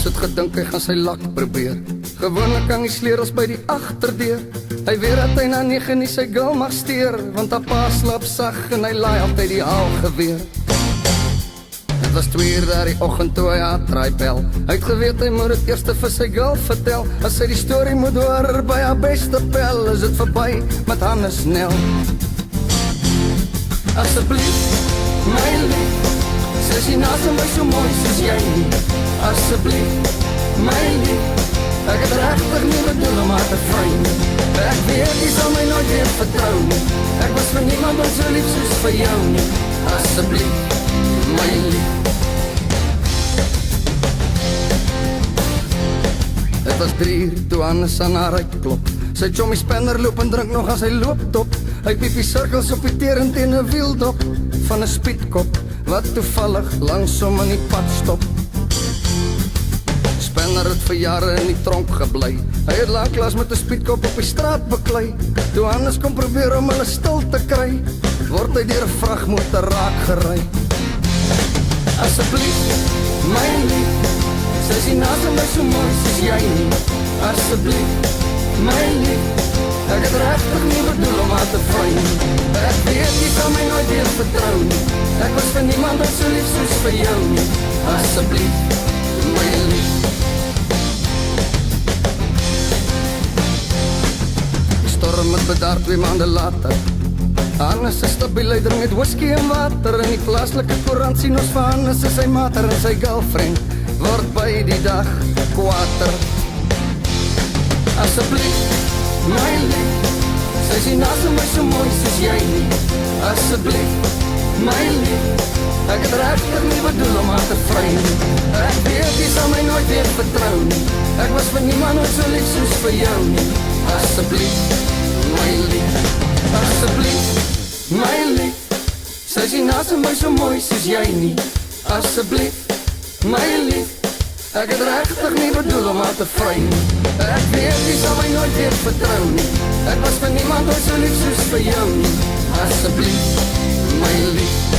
Ons het gedink hy gaan sy lak probeer. Gewoonlik hang die sleutels by die agterdeur. Hy weet dat hy na 9 nie sy girl mag steur, want haar pa slaap sag en hy laai altyd die haalgeweer. Het was 2 uur daar die oggend toe hy haar draai bel. Hy het geweet hy moet het eerste vir sy girl vertel. As hy die story moet hoor by haar beste pel, is het verby met Hannes Nel. Asseblief, my lief, sy sien naast my so mooi soos jy nie. Asseblief, my lief, ek het regtig nie bedoel om haar te vry nie. Ek weet jy sal my nooit weer vertrou nie. Ek was vir niemand wat so lief soos vir jou nie. Asseblief, my lief. Het was 3 uur toe Hannes aan haar uitklop. Sy chommy spanner loop en drink nog as hy loop top. Hy piep die cirkels op die terend en 'n wieldop van 'n speedkop wat toevallig langsom in die pad stop. Spanner het vir jare in die tronk gebly. Hy het lanklaas met 'n speedkop op die straat beklei. Toe Hannes kom probeer om hulle stil te kry, word hy deur 'n vragmotor raak gery. Asseblief, my lief, sy sien naast my so mooi soos jy nie. Asseblief, my lief, ek het regtig nie bedoel om haar te vry nie. Ek weet jy kan my nooit weer vertrou nie. Ek was vir niemand wat so lief soos vir jou nie. Asseblief, my lief. Die storm het bedaard 2 maande later. Hannes is stabiel leider met whisky en water. In die plaaslike koerant sien ons vir Hannes is sy mater en sy girlfriend word by die dag kwater. Asseblief, my lief, sy sien naast my so mooi soos jy nie. Asseblief, my lief, ek het regtig nie bedoel om haar te vry nie. Ek weet jy sal my nooit weer vertrou nie. Ek was vir niemand nooit so lief soos vir jou nie. Asseblief, my lief, asseblief, my lief, sy sien naast my so mooi soos jy nie. Asseblief, my lief, ek het regtig nie bedoel om haar te vry nie. Ek weet jy sal my nooit weer vertrou nie. Ek was vir niemand ooit so lief soos vir jou nie. Asseblief, my lief.